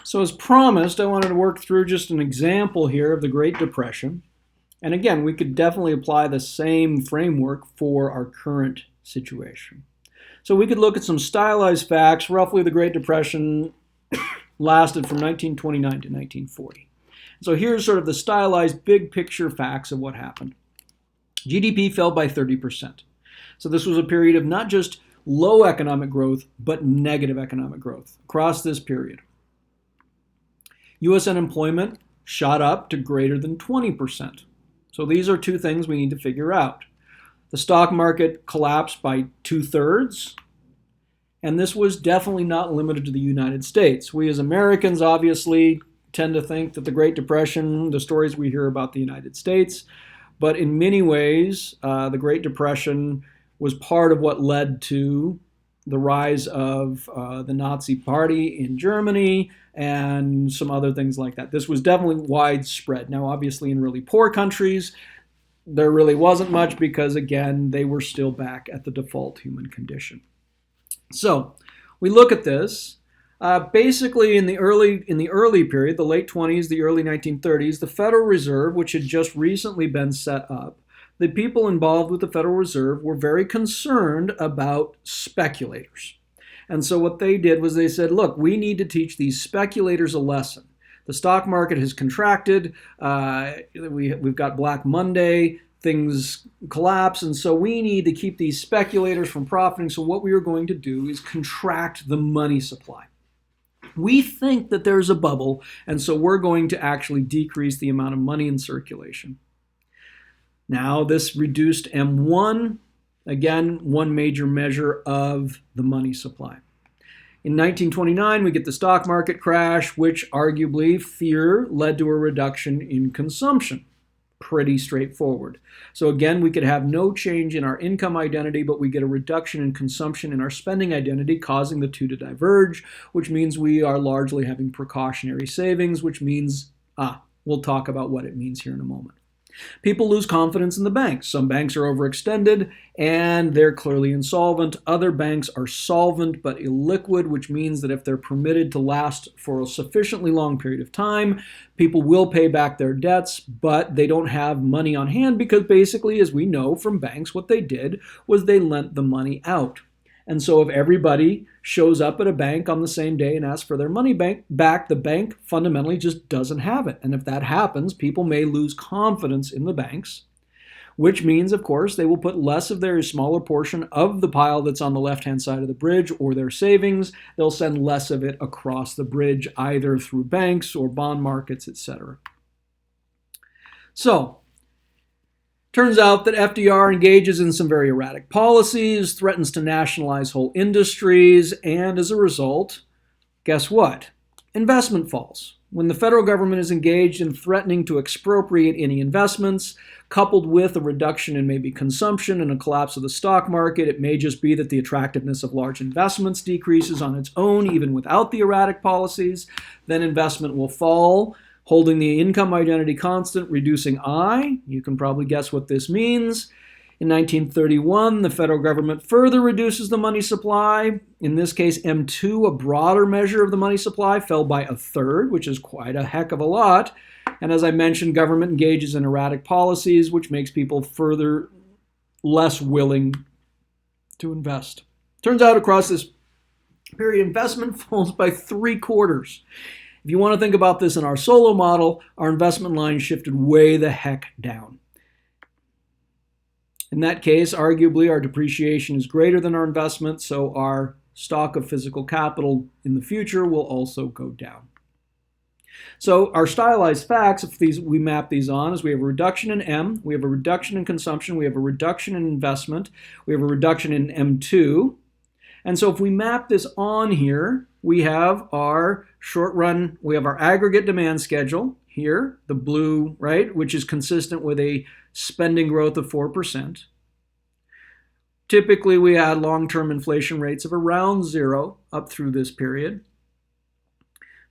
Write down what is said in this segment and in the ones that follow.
So as promised, I wanted to work through just an example here of the Great Depression. And again, we could definitely apply the same framework for our current situation. So we could look at some stylized facts. Roughly, the Great Depression lasted from 1929 to 1940. So here's sort of the stylized big picture facts of what happened. GDP fell by 30%. So this was a period of not just low economic growth, but negative economic growth across this period. U.S. unemployment shot up to greater than 20%. So these are two things we need to figure out. The stock market collapsed by 2/3, and this was definitely not limited to the United States. We as Americans obviously tend to think that the Great Depression, the stories we hear about the United States, but in many ways, the Great Depression was part of what led to the rise of the Nazi Party in Germany and some other things like that. This was definitely widespread. Now, obviously, in really poor countries, there really wasn't much because, again, they were still back at the default human condition. So we look at this. Basically, in the early period, the late 20s, the early 1930s, the Federal Reserve, which had just recently been set up, the people involved with the Federal Reserve were very concerned about speculators. And so what they did was they said, look, we need to teach these speculators a lesson. The stock market has contracted. We've got Black Monday. Things collapse. And so we need to keep these speculators from profiting. So what we are going to do is contract the money supply. We think that there's a bubble, and so we're going to actually decrease the amount of money in circulation. Now, this reduced M1, again, one major measure of the money supply. In 1929, we get the stock market crash, which arguably fear led to a reduction in consumption. Pretty straightforward. So again, we could have no change in our income identity, but we get a reduction in consumption in our spending identity, causing the two to diverge, which means we are largely having precautionary savings, which means, we'll talk about what it means here in a moment. People lose confidence in the banks. Some banks are overextended and they're clearly insolvent. Other banks are solvent but illiquid, which means that if they're permitted to last for a sufficiently long period of time, people will pay back their debts, but they don't have money on hand because basically, as we know from banks, what they did was they lent the money out. And so if everybody shows up at a bank on the same day and asks for their money back, the bank fundamentally just doesn't have it. And if that happens, people may lose confidence in the banks, which means, of course, they will put less of their smaller portion of the pile that's on the left-hand side of the bridge or their savings. They'll send less of it across the bridge, either through banks or bond markets, etc. So, turns out that FDR engages in some very erratic policies, threatens to nationalize whole industries, and as a result, guess what? Investment falls. When the federal government is engaged in threatening to expropriate any investments, coupled with a reduction in maybe consumption and a collapse of the stock market, it may just be that the attractiveness of large investments decreases on its own, even without the erratic policies. Then investment will fall, holding the income identity constant, reducing I. You can probably guess what this means. In 1931, the federal government further reduces the money supply. In this case, M2, a broader measure of the money supply, fell by 1/3, which is quite a heck of a lot. And as I mentioned, government engages in erratic policies, which makes people further less willing to invest. Turns out across this period, investment falls by 3/4. If you want to think about this in our Solow model, our investment line shifted way the heck down. In that case, arguably, our depreciation is greater than our investment, so our stock of physical capital in the future will also go down. So our stylized facts, if we map these on, is we have a reduction in M, we have a reduction in consumption, we have a reduction in investment, we have a reduction in M2. And so if we map this on here, we have our short run, we have our aggregate demand schedule here, the blue, right, which is consistent with a spending growth of 4%. Typically, we had long-term inflation rates of around 0 up through this period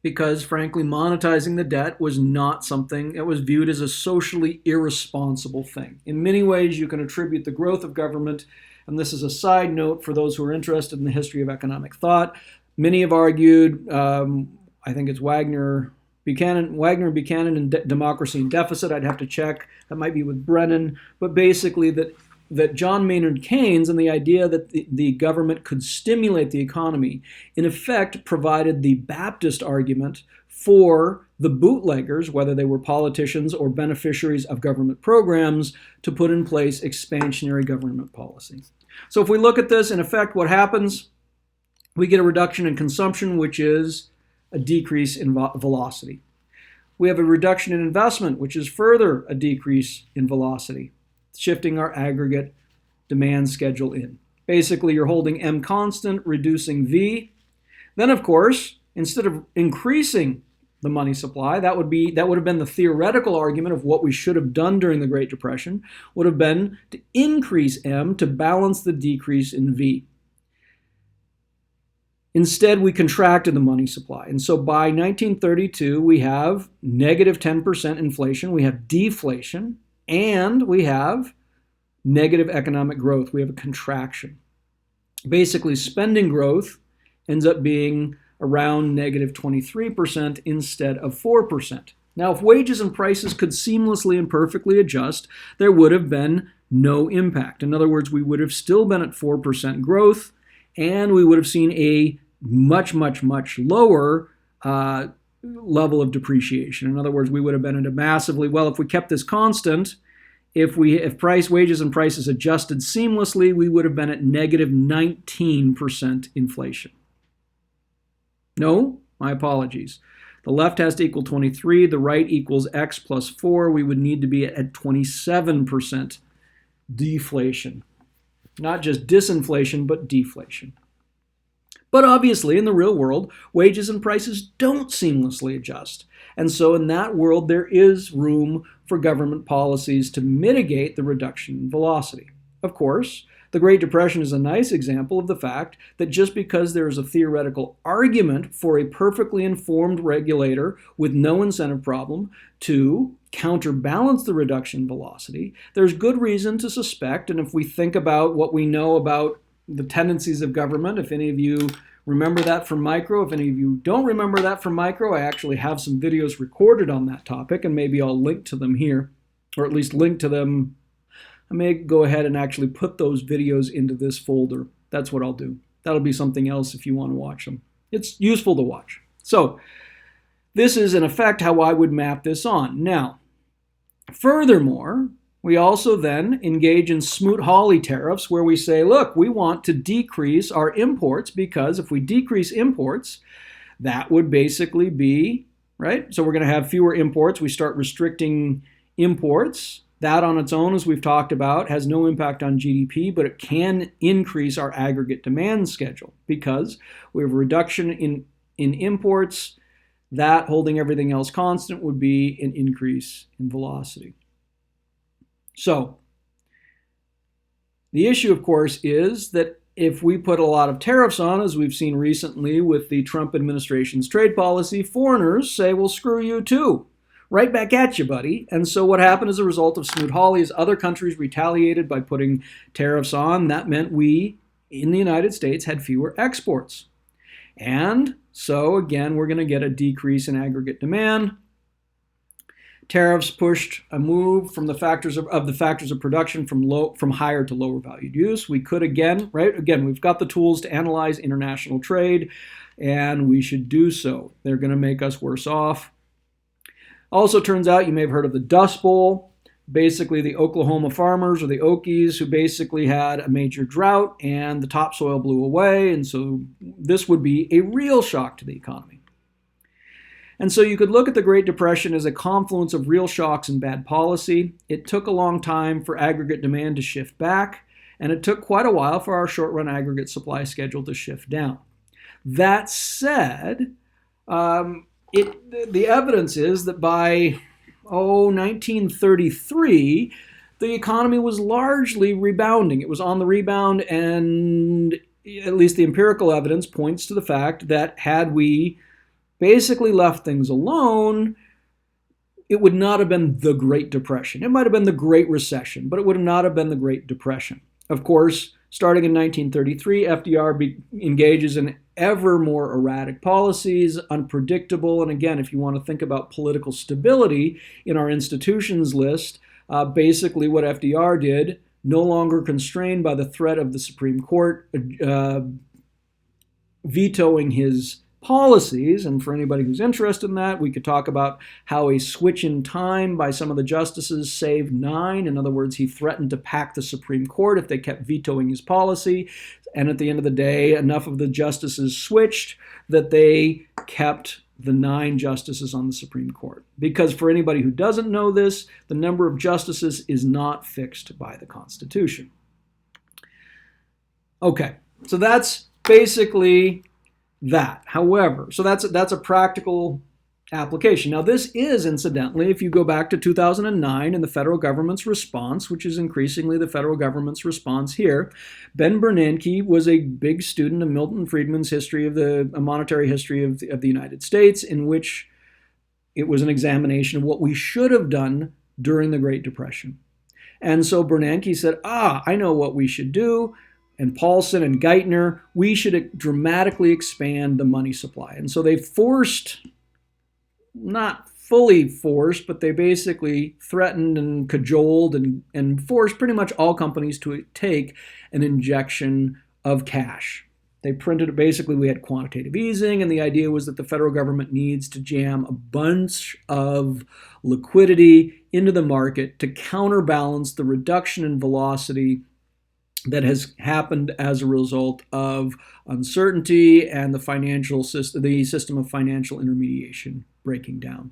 because, frankly, monetizing the debt was not something that was viewed as a socially irresponsible thing. In many ways, you can attribute the growth of government, and this is a side note for those who are interested in the history of economic thought. Many have argued, I I think it's Wagner and Buchanan in Democracy and Deficit. I'd have to check. That might be with Brennan. But basically that John Maynard Keynes and the idea that the government could stimulate the economy, in effect, provided the Baptist argument for the bootleggers, whether they were politicians or beneficiaries of government programs, to put in place expansionary government policy. So if we look at this, in effect, what happens? We get a reduction in consumption, which is a decrease in velocity. We have a reduction in investment, which is further a decrease in velocity, shifting our aggregate demand schedule in. Basically, you're holding M constant, reducing V. Then, of course, instead of increasing the money supply, that would have been the theoretical argument of what we should have done during the Great Depression, would have been to increase M to balance the decrease in V. Instead, we contracted the money supply. And so by 1932, we have negative 10% inflation, we have deflation, and we have negative economic growth. We have a contraction. Basically, spending growth ends up being around negative 23% instead of 4%. Now, if wages and prices could seamlessly and perfectly adjust, there would have been no impact. In other words, we would have still been at 4% growth, and we would have seen a much, much, much lower level of depreciation. In other words, we would have been at a massively, well, if we kept this constant, if wages and prices adjusted seamlessly, we would have been at negative 19% inflation. No, my apologies. The left has to equal 23, the right equals x plus 4. We would need to be at 27% deflation. Not just disinflation, but deflation. But obviously, in the real world, wages and prices don't seamlessly adjust. And so in that world, there is room for government policies to mitigate the reduction in velocity. Of course, the Great Depression is a nice example of the fact that just because there is a theoretical argument for a perfectly informed regulator with no incentive problem to counterbalance the reduction in velocity, there's good reason to suspect, and if we think about what we know about the tendencies of government, if any of you remember that from micro, if any of you don't remember that from micro, I actually have some videos recorded on that topic, and maybe I'll link to them here, or at least link to them. I may go ahead and actually put those videos into this folder. That's what I'll do. That'll be something else if you want to watch them. It's useful to watch. So this is, in effect, how I would map this on. Now, furthermore, we also then engage in Smoot-Hawley tariffs where we say, look, we want to decrease our imports because if we decrease imports, that would basically be, right? So we're going to have fewer imports. We start restricting imports. That on its own, as we've talked about, has no impact on GDP, but it can increase our aggregate demand schedule because we have a reduction in imports. That, holding everything else constant, would be an increase in velocity. So the issue, of course, is that if we put a lot of tariffs on, as we've seen recently with the Trump administration's trade policy, foreigners say, well, screw you too. Right back at you, buddy. And so what happened as a result of Smoot-Hawley is other countries retaliated by putting tariffs on. That meant we, in the United States, had fewer exports. And so, again, we're going to get a decrease in aggregate demand. Tariffs pushed a move from the factors of production from higher to lower valued use. We could again, we've got the tools to analyze international trade, and we should do so. They're going to make us worse off. Also turns out, you may have heard of the Dust Bowl, basically the Oklahoma farmers or the Okies who basically had a major drought and the topsoil blew away, and so this would be a real shock to the economy. And so you could look at the Great Depression as a confluence of real shocks and bad policy. It took a long time for aggregate demand to shift back, and it took quite a while for our short-run aggregate supply schedule to shift down. That said, the evidence is that by 1933, the economy was largely rebounding. It was on the rebound, and at least the empirical evidence points to the fact that had we basically left things alone, it would not have been the Great Depression. It might have been the Great Recession, but it would not have been the Great Depression. Of course, starting in 1933, FDR engages in ever more erratic policies, unpredictable. And again, if you want to think about political stability in our institutions list, basically what FDR did, no longer constrained by the threat of the Supreme Court vetoing his policies. And for anybody who's interested in that, we could talk about how a switch in time by some of the justices saved 9. In other words, he threatened to pack the Supreme Court if they kept vetoing his policy. And at the end of the day, enough of the justices switched that they kept the 9 justices on the Supreme Court. Because for anybody who doesn't know this, the number of justices is not fixed by the Constitution. Okay, so that's basically that. However, so that's a practical application. Now, this is, incidentally, if you go back to 2009 and the federal government's response, which is increasingly the federal government's response here, Ben Bernanke was a big student of Milton Friedman's history of the monetary history of the United States, in which it was an examination of what we should have done during the Great Depression. And so Bernanke said, I know what we should do. And Paulson and Geithner, we should dramatically expand the money supply. And so they forced, not fully forced, but they basically threatened and cajoled and forced pretty much all companies to take an injection of cash. They printed, basically we had quantitative easing, and the idea was that the federal government needs to jam a bunch of liquidity into the market to counterbalance the reduction in velocity that has happened as a result of uncertainty and the system of financial intermediation breaking down.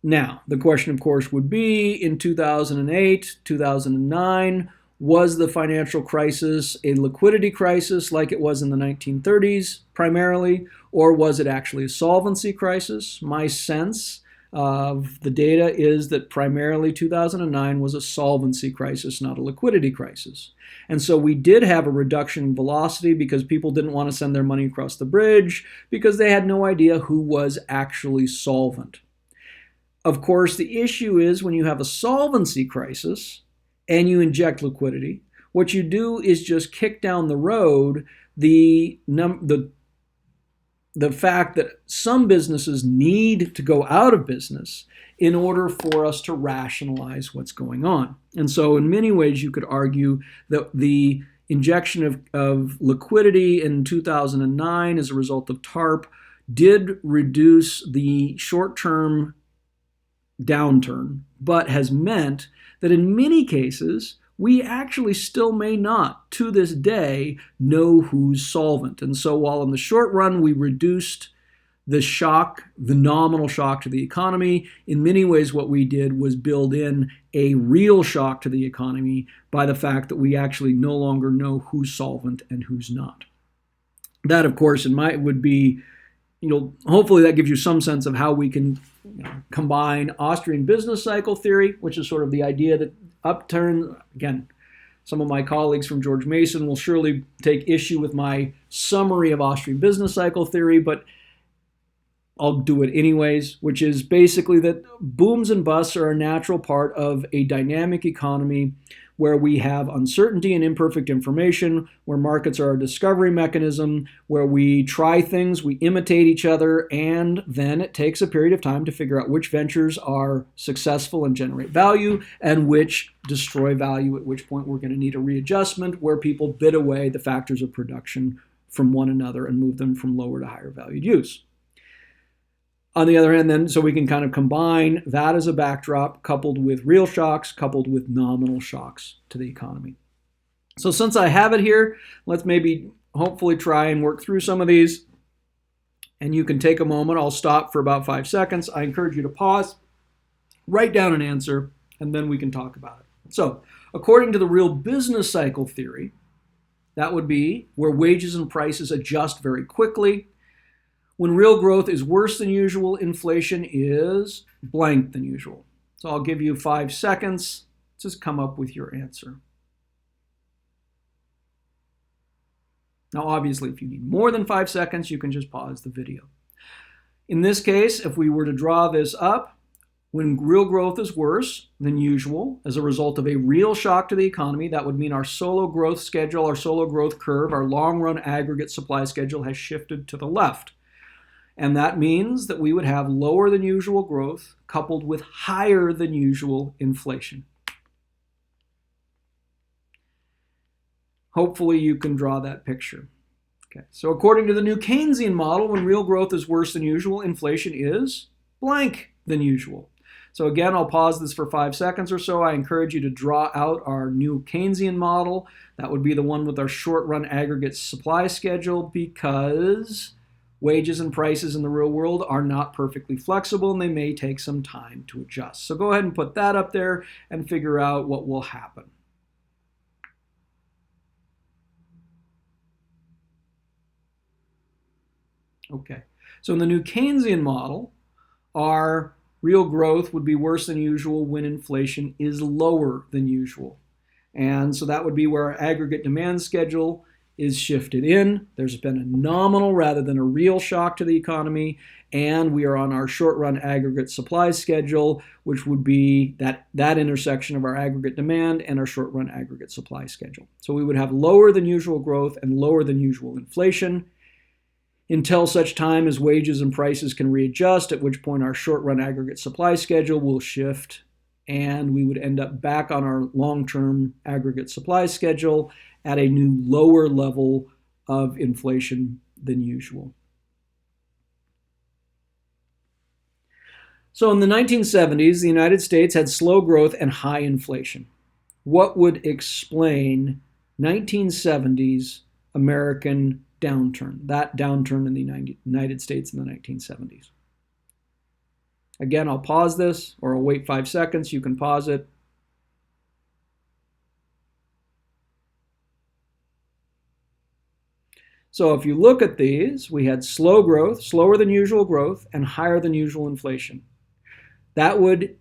Now, the question, of course, would be in 2008, 2009, was the financial crisis a liquidity crisis like it was in the 1930s primarily, or was it actually a solvency crisis? My sense of the data is that primarily 2009 was a solvency crisis, not a liquidity crisis. And so we did have a reduction in velocity because people didn't want to send their money across the bridge because they had no idea who was actually solvent. Of course, the issue is when you have a solvency crisis and you inject liquidity, what you do is just kick down the road the fact that some businesses need to go out of business in order for us to rationalize what's going on. And so in many ways, you could argue that the injection of liquidity in 2009 as a result of TARP did reduce the short-term downturn, but has meant that in many cases, we actually still may not, to this day, know who's solvent. And so while in the short run we reduced the shock, the nominal shock to the economy, in many ways what we did was build in a real shock to the economy by the fact that we actually no longer know who's solvent and who's not. That, of course, would be, hopefully that gives you some sense of how we can combine Austrian business cycle theory, which is sort of the idea that upturn, again, some of my colleagues from George Mason will surely take issue with my summary of Austrian business cycle theory, but I'll do it anyways, which is basically that booms and busts are a natural part of a dynamic economy where we have uncertainty and imperfect information, where markets are a discovery mechanism, where we try things, we imitate each other, and then it takes a period of time to figure out which ventures are successful and generate value and which destroy value, at which point we're going to need a readjustment where people bid away the factors of production from one another and move them from lower to higher valued use. On the other hand, then, so we can kind of combine that as a backdrop coupled with real shocks, coupled with nominal shocks to the economy. So since I have it here, let's maybe hopefully try and work through some of these. And you can take a moment. I'll stop for about 5 seconds. I encourage you to pause, write down an answer, and then we can talk about it. So according to the real business cycle theory, that would be where wages and prices adjust very quickly. When real growth is worse than usual, inflation is blank than usual. So I'll give you 5 seconds. Just come up with your answer. Now, obviously, if you need more than 5 seconds, you can just pause the video. In this case, if we were to draw this up, When real growth is worse than usual as a result of a real shock to the economy, that would mean our Solow growth schedule, our Solow growth curve, our long-run aggregate supply schedule has shifted to the left. And that means that we would have lower than usual growth coupled with higher than usual inflation. Hopefully you can draw that picture. Okay, so according to the new Keynesian model, when real growth is worse than usual, inflation is blank than usual. So again, I'll pause this for 5 seconds or so. I encourage you to draw out our new Keynesian model. That would be the one with our short-run aggregate supply schedule, because wages and prices in the real world are not perfectly flexible and they may take some time to adjust. So go ahead and put that up there and figure out what will happen. Okay, so in the new Keynesian model, our real growth would be worse than usual when inflation is lower than usual. And so that would be where our aggregate demand schedule is shifted in. There's been a nominal rather than a real shock to the economy, and we are on our short-run aggregate supply schedule, which would be that intersection of our aggregate demand and our short-run aggregate supply schedule. So we would have lower than usual growth and lower than usual inflation until such time as wages and prices can readjust, at which point our short-run aggregate supply schedule will shift and we would end up back on our long-term aggregate supply schedule at a new lower level of inflation than usual. So in the 1970s, the United States had slow growth and high inflation. What would explain 1970s American downturn, that downturn in the United States in the 1970s? Again, I'll pause this, or I'll wait 5 seconds. You can pause it. So if you look at these, we had slow growth, slower than usual growth, and higher than usual inflation. That would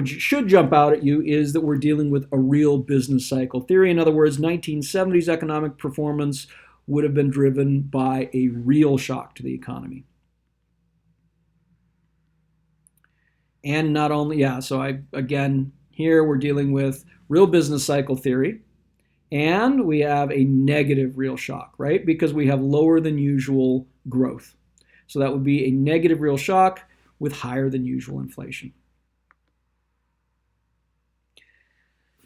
should jump out at you is that we're dealing with a real business cycle theory. In other words, 1970s economic performance would have been driven by a real shock to the economy. And not only, again, here we're dealing with real business cycle theory, and we have a negative real shock, right? Because we have lower than usual growth. So that would be a negative real shock with higher than usual inflation.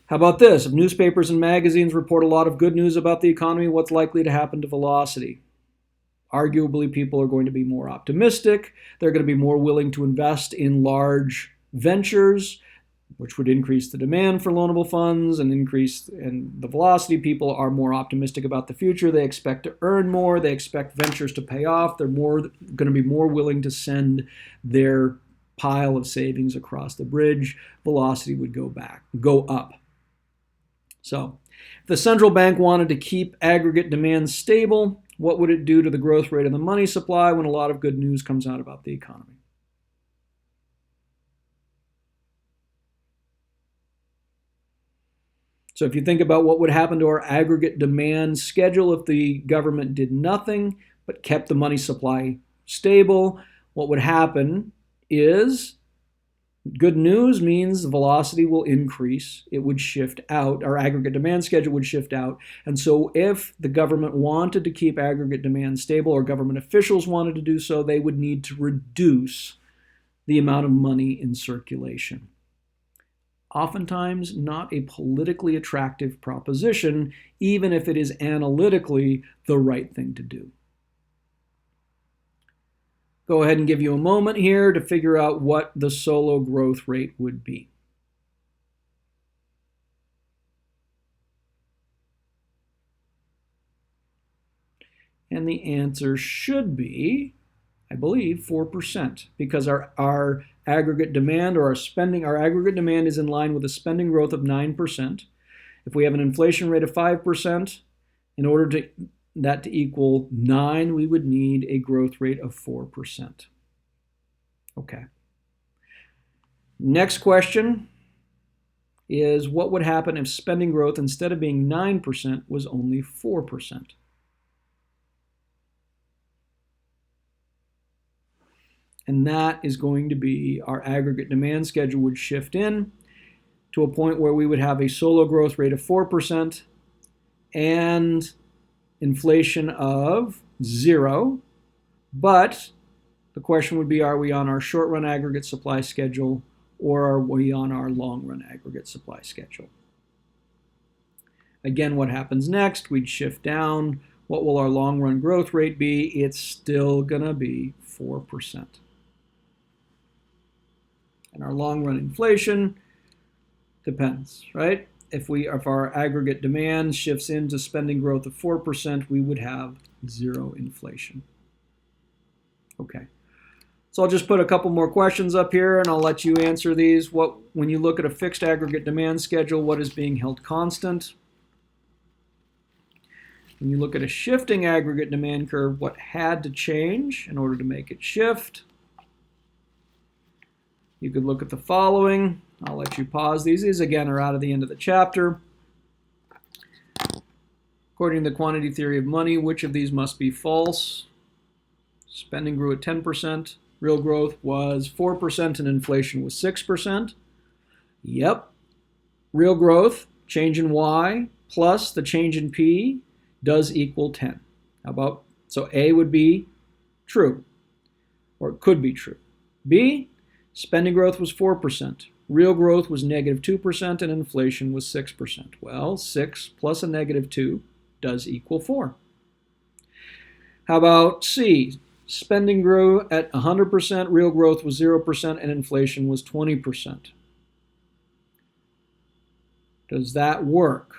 How about this? If newspapers and magazines report a lot of good news about the economy, what's likely to happen to velocity? Arguably, people are going to be more optimistic. They're going to be more willing to invest in large ventures, which would increase the demand for loanable funds and increase in the velocity. People are more optimistic about the future. They expect to earn more. They expect ventures to pay off. They're going to be more willing to send their pile of savings across the bridge. Velocity would go up. So if the central bank wanted to keep aggregate demand stable, what would it do to the growth rate of the money supply when a lot of good news comes out about the economy? So if you think about what would happen to our aggregate demand schedule if the government did nothing but kept the money supply stable, what would happen is good news means the velocity will increase. It would shift out. Our aggregate demand schedule would shift out. And so if the government wanted to keep aggregate demand stable, or government officials wanted to do so, they would need to reduce the amount of money in circulation. Oftentimes not a politically attractive proposition, even if it is analytically the right thing to do. Go ahead and give you a moment here to figure out what the Solow growth rate would be. And the answer should be, I believe, 4%, because our aggregate demand, or our aggregate demand is in line with a spending growth of 9%. If we have an inflation rate of 5%, in order to that to equal 9, we would need a growth rate of 4%. Okay. Next question is, what would happen if spending growth, instead of being 9%, was only 4%? And that is going to be our aggregate demand schedule would shift in to a point where we would have a Solow growth rate of 4% and inflation of 0. But the question would be, are we on our short-run aggregate supply schedule or are we on our long-run aggregate supply schedule? Again, what happens next? We'd shift down. What will our long-run growth rate be? It's still going to be 4%. And our long-run inflation depends, right? If our aggregate demand shifts into spending growth of 4%, we would have 0 inflation. Okay. So I'll just put a couple more questions up here and I'll let you answer these. When you look at a fixed aggregate demand schedule, what is being held constant? When you look at a shifting aggregate demand curve, what had to change in order to make it shift? You could look at the following. I'll let you pause these. These, again, are out of the end of the chapter. According to the quantity theory of money, which of these must be false? Spending grew at 10%. Real growth was 4% and inflation was 6%. Yep. Real growth, change in Y, plus the change in P does equal 10. How about, so A would be true, or it could be true. B, spending growth was 4%. Real growth was negative 2% and inflation was 6%. Well, 6 plus a negative 2 does equal 4. How about C? Spending grew at 100%, real growth was 0%, and inflation was 20%. Does that work?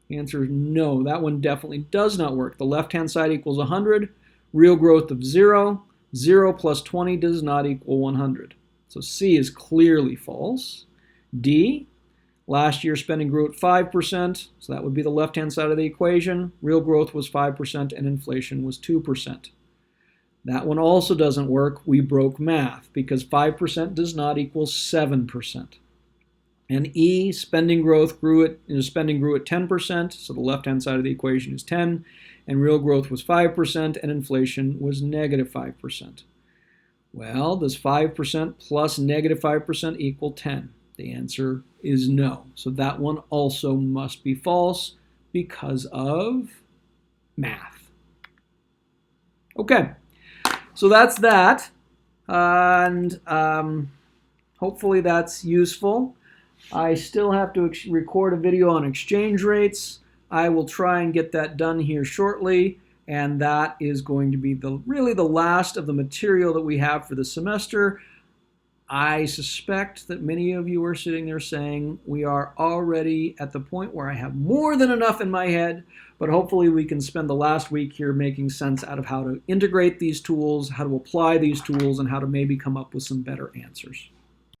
The answer is no. That one definitely does not work. The left-hand side equals 100, real growth of 0. 0 plus 20 does not equal 100. So C is clearly false. D, last year spending grew at 5%, so that would be the left-hand side of the equation. Real growth was 5% and inflation was 2%. That one also doesn't work. We broke math because 5% does not equal 7%. And E, spending grew at 10%, so the left-hand side of the equation is 10, and real growth was 5%, and inflation was negative 5%. Well, does 5% plus negative 5% equal 10? The answer is no. So that one also must be false because of math. Okay, so that's that, and hopefully that's useful. I still have to record a video on exchange rates. I will try and get that done here shortly, and that is going to be really the last of the material that we have for the semester. I suspect that many of you are sitting there saying, we are already at the point where I have more than enough in my head, but hopefully we can spend the last week here making sense out of how to integrate these tools, how to apply these tools, and how to maybe come up with some better answers.